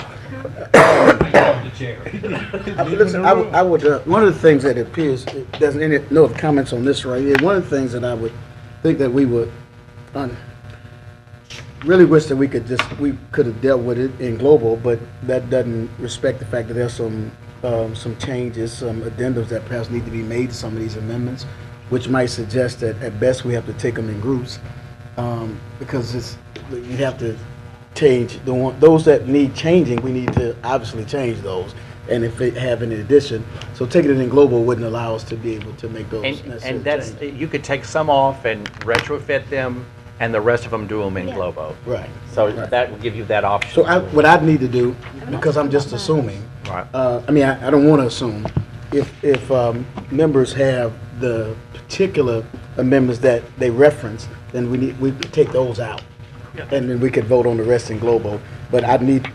Listen, I would, one of the things that appears, there's no other comments on this right here. One of the things that I would think that we would, really wish that we could have dealt with it in global, but that doesn't respect the fact that there's some changes, some addendums that perhaps need to be made to some of these amendments, which might suggest that at best we have to take them in groups, because you have to change those that need changing. We need to obviously change those, and if they have any addition, so taking it in global wouldn't allow us to be able to make those necessary And that's, changes. you could take some off and retrofit them, and the rest of them do them in Yeah. Globo. Right. So Right. that would give you that option. So what I'd need to do, because I'm just assuming, Right. I mean, I don't want to assume, if members have the particular amendments that they reference, then we could take those out. And then we could vote on the rest in global. But I need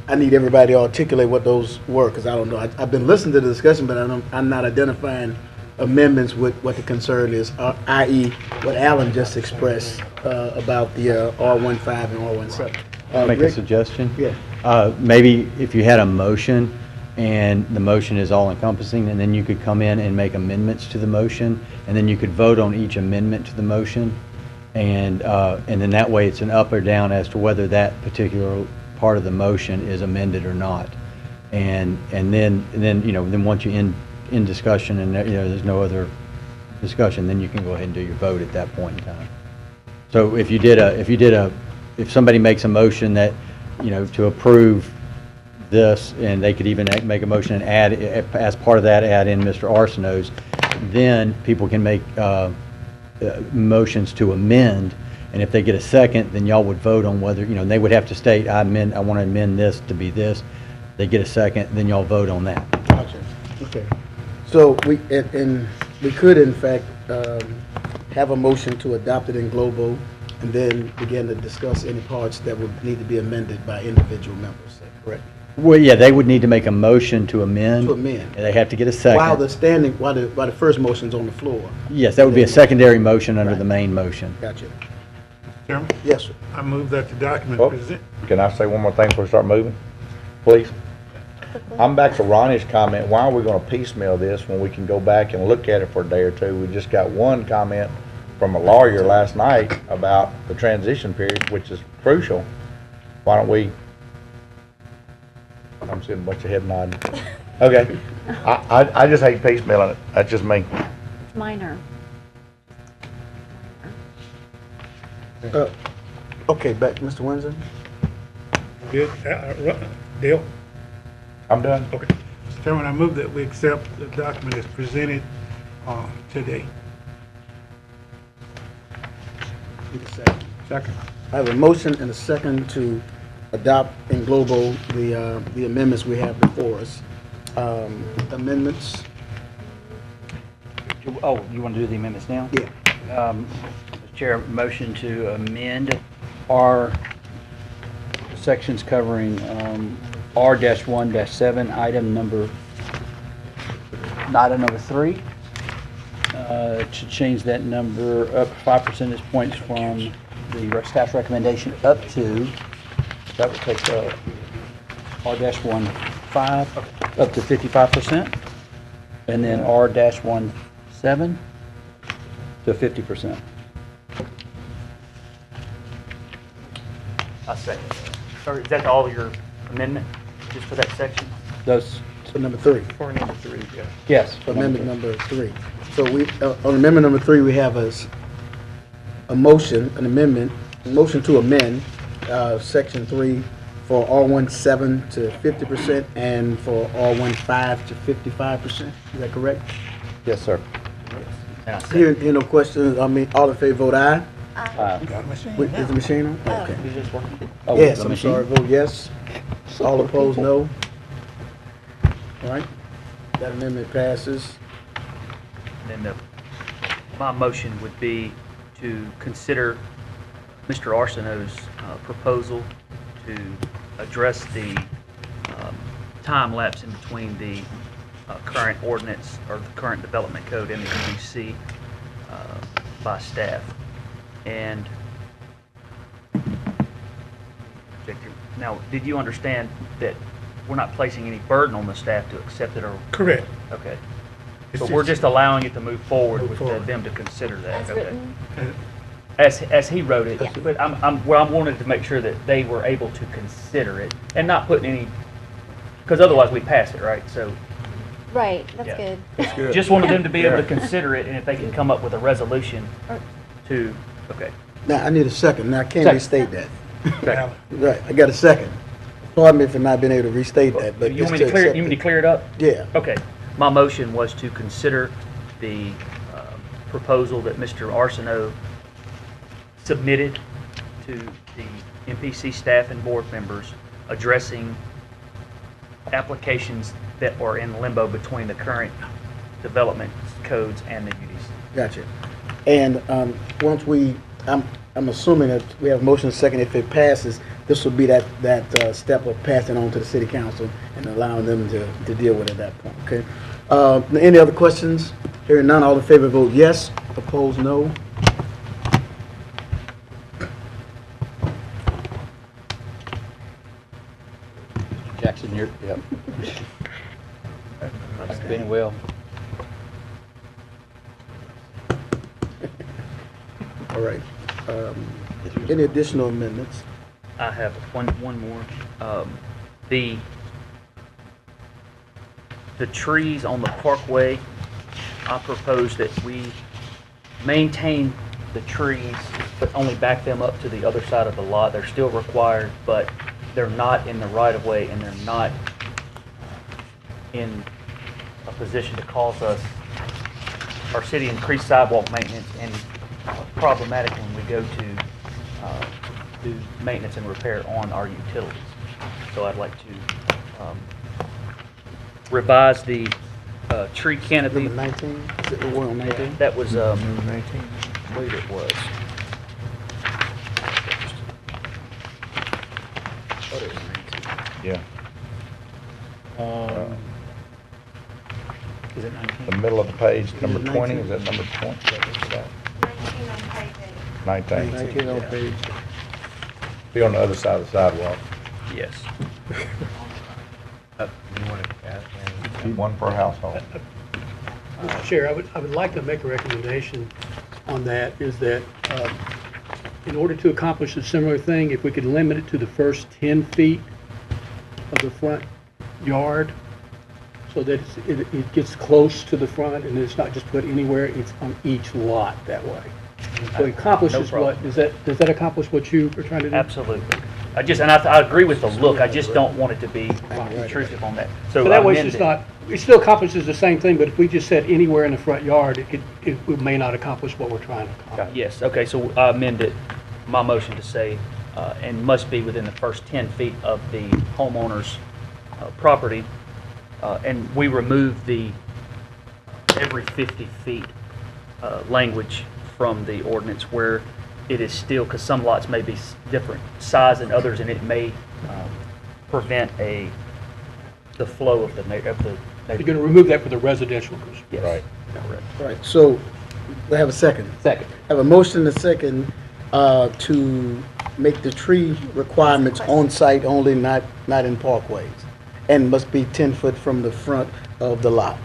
everybody to articulate what those were, because I don't know. I've been listening to the discussion, but I'm not identifying amendments with what the concern is, i.e. what Alan just expressed about the R15 and R17. Make a Rick? suggestion? Yeah. Maybe if you had a motion and the motion is all encompassing, and then you could come in and make amendments to the motion, and then you could vote on each amendment to the motion, and then that way it's an up or down as to whether that particular part of the motion is amended or not. And then once you in discussion and there's no other discussion, then you can go ahead and do your vote at that point in time. So if somebody makes a motion that, to approve this, and they could even make a motion and add, as part of that, add in Mr. Arsenault's, then people can make motions to amend, and if they get a second, then y'all would vote on whether, they would have to state, I want to amend this to be this. They get a second, then y'all vote on that. Gotcha. Okay. So we could in fact have a motion to adopt it in global, and then begin to discuss any parts that would need to be amended by individual members. Is that correct? Well, yeah, they would need to make a motion to amend. To amend. And they have to get a second. While the first motion's on the floor. Yes, that would be a secondary motion under the main motion. Gotcha. Chairman, Yes, sir. I move that the document Oh. present. Can I say one more thing before we start moving? Please? I'm back to Ronnie's comment. Why are we gonna piecemeal this when we can go back and look at it for a day or two? We just got one comment from a lawyer last night about the transition period, which is crucial. Why don't we? I'm seeing a bunch of head nodding. Okay. I just hate piecemealing it. That's just me. It's minor. Okay, back, Mr. Windsor? Good. Dale? I'm done. Okay. Mr. Chairman, I move that we accept the document as presented today. Need a second. Second. I have a motion and a second to adopt in global the amendments we have before us. Amendments, Oh, you want to do the amendments now? yeah. Mr. Chair, motion to amend our sections covering R-1-7, item number 3, to change that number up 5 percentage points from the staff's recommendation up to, that would take R-15 up to 55%, and then R-17 to 50%. I second. Or is that all your amendment, just for that section? Those, So number 3, For number 3, yeah. yes. amendment number 3. So we, on amendment number 3, we have a motion, an amendment, a motion to amend section 3 for R17 to 50% and for R15 to 55%. Is that correct? Yes, sir. And I second. Hearing no questions, I mean, all in favor vote aye. Got a machine Wait, now. Is the machine on? Okay. Is this working? Oh, Yes, the I'm machine? sorry, vote yes. All opposed, no. All right, that amendment passes. And then my motion would be to consider Mr. Arsenault's proposal to address the time lapse in between the current ordinance or the current development code and the UDC by staff. And now, did you understand that we're not placing any burden on the staff to accept it, or? Correct. Okay. It's But we're just allowing it to move forward Move with forward. them to consider that. As Okay. written. As he wrote it, Yeah. but I wanted to make sure that they were able to consider it and not putting any, because otherwise we pass it, right? So Right, that's Yeah. good. just wanted them to be able to consider it, and if they can come up with a resolution Or- to, okay. Now, I need a second. Now, I can't Second. restate that. Now, Right, I got a second. Pardon me for not being able to restate that, but You just want to me to clear, accept you want me it. to clear it up? Yeah. Okay. My motion was to consider the proposal that Mr. Arsenault submitted to the MPC staff and board members addressing applications that are in limbo between the current development codes and the UDC. Gotcha. And once I'm assuming that we have motion second, if it passes, this will be that step of passing on to the city council and allowing them to deal with it at that point, okay? Any other questions? Hearing none, all in favor vote yes, opposed no. Jackson, you're, yep. That's been well. All right. Any additional amendments? I have one more. The trees on the parkway, I propose that we maintain the trees, but only back them up to the other side of the lot. They're still required, but they're not in the right of way, and they're not in a position to cause us, our city, increased sidewalk maintenance and problematic when we go to do maintenance and repair on our utilities. So I'd like to revise the tree canopy. Number 19? Is it the one on 19? That was, I believe it was. Thought it was 19. Yeah. Is it 19? The middle of the page, number Is it 20, 19? is that number 20? 19 on page 8. 19. 19 on page. Be on the other side of the sidewalk. Yes. You want to add? One per household. Mr. Chair, I would like to make a recommendation on that, is that in order to accomplish a similar thing, if we could limit it to the first 10 feet of the front yard, so that it gets close to the front, and it's not just put anywhere, it's on each lot that way. So it accomplishes No what, does that accomplish what you were trying to do? Absolutely. I agree with the look, I just don't want it to be intrusive on that. So that way amend it's it. just not, it still accomplishes the same thing, but if we just said anywhere in the front yard, it may not accomplish what we're trying to accomplish. Yes, okay, so I amended my motion to say, and must be within the first 10 feet of the homeowner's property, and we remove the every 50 feet language from the ordinance where it is still, because some lots may be different size than others, and it may prevent the flow of the neighborhood. You're going to remove that for the residential. Yes. Right. Correct. Right, so, we have a second. Second. Have a motion and a second to make the tree requirements on-site only, not in parkways, and must be 10 foot from the front of the lot.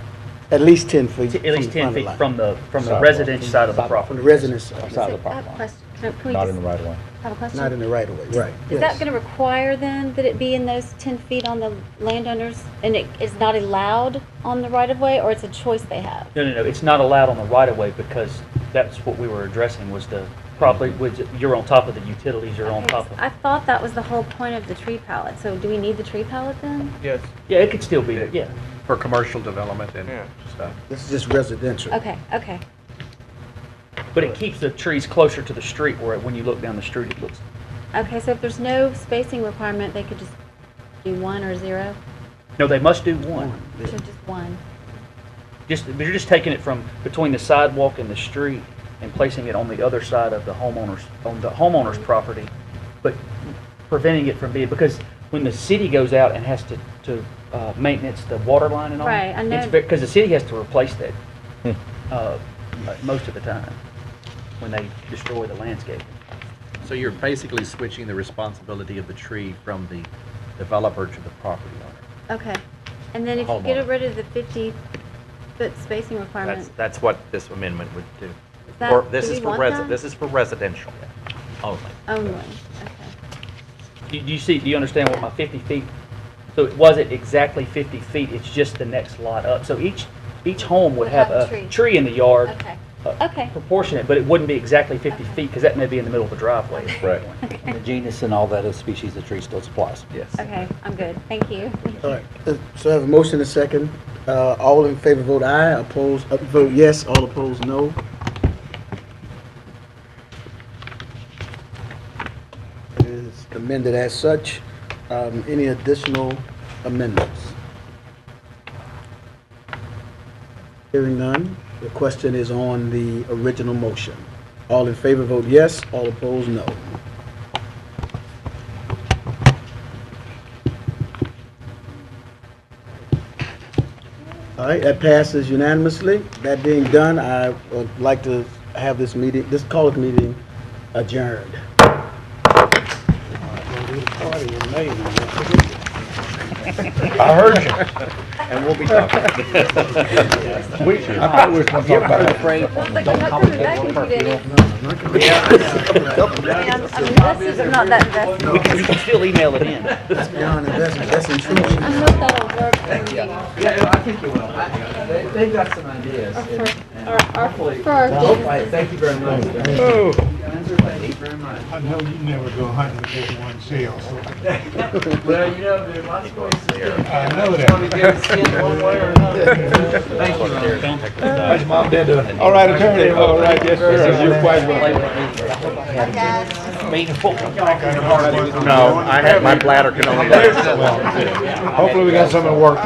At least 10 feet. At least 10 from the front of the feet lot. from the residential side of the From property. the residence side, I have a question. Can we Not just in the right of way. have a question? not in the right of way, right. Is that going to require then that it be in those 10 feet on the landowners, and it is not allowed on the right of way, or it's a choice they have? No, it's not allowed on the right of way because that's what we were addressing was the property, you're on top of the utilities, you're on Okay, top of. I thought that was the whole point of the tree pallet, so do we need the tree pallet then? Yes. Yeah, it could still be, yeah. For commercial development and stuff. This is just residential. Okay, okay. But it keeps the trees closer to the street where when you look down the street, it looks. Okay, so if there's no spacing requirement, they could just do 1 or 0? No, they must do one. So just 1? You're just taking it from between the sidewalk and the street and placing it on the other side of the homeowner's property, but preventing it from being, because when the city goes out and has to maintenance the water line and all. Right, I know. Because the city has to replace that most of the time when they destroy the landscape. So you're basically switching the responsibility of the tree from the developer to the property owner. Okay. And then if you get Homeowner. rid of the 50-foot spacing requirement, That's what this amendment would do. is that, For- do This we is for want that? this is for residential only. Only, okay. Do you understand what my 50 feet, so it wasn't exactly 50 feet, it's just the next lot up. So each home would have a tree in the yard. Okay. uh, Okay. Proportionate, but it wouldn't be exactly 50 feet, because that may be in the middle of the driveway. Right. The genus and all that of species of tree still applies. Yes. Okay, I'm good. Thank you. All right, so I have a motion and a second. All in favor vote aye, opposed, vote yes, all opposed no. It is amended as such. Any additional amendments? Hearing none, the question is on the original motion. All in favor vote yes, all opposed no. All right, that passes unanimously. That being done, I would like to have this meeting adjourned. I heard you. And we'll be talking. I thought we were going to talk about that. Don't complicate the this is not that invested. You can still email it in. Beyond investment, that's intrusion. I hope that'll work for me. Yeah, I think it will. They've got some ideas. For our business. Thank you very much. Oh, Thank you very much. I know you never go hunting with just one shell, so Well, you know, there's lots of ways to do it. I know Probably that. get it skin one way or another. Thank you, Ron. How's mom and dad doing? All right, attorney, all right, yes, sir, you're quite welcome. No, I have, my bladder can only. Hopefully we got something to work.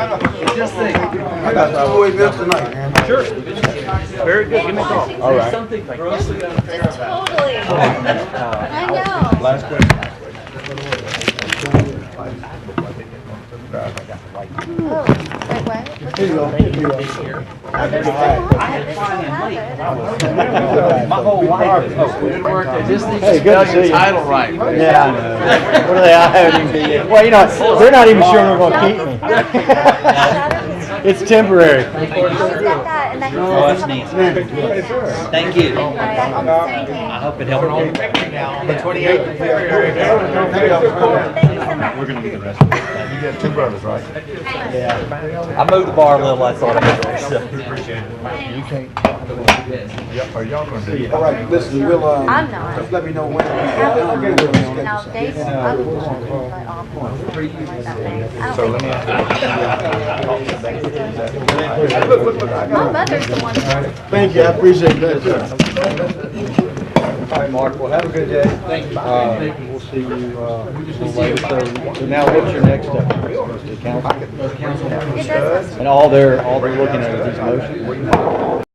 Just think. I got some. tonight, man. Sure. Very good, give me a call. All right. Something grossly unfair about it. Totally. I know. Last question. Oh, wait, what? Here you go. Here you go. My whole life. Good work. They just need Hey, to good to spell your see you. title right. Yeah, I know. What are they, I haven't even, well, you know, they're not even sure they're gonna keep me. It's temporary. I was at that, and that he Oh, says that's they have a neat. plan. Thank you. That on the same day. I hope it helped. The 28th of February. Thank you so much. We're gonna get the rest of it. You got two brothers, right? I moved the bar a little, I thought I was. You can't. Are y'all gonna do? All right, listen, we'll, I'm not. just let me know when. Now, Dave's, I'm like awful. So let me My mother's the one. Thank you, I appreciate that. All right, Mark, well, have a good day. Thank you. We'll see you, later. So now what's your next step? Goes to council? It does. And all they're looking at is these motions.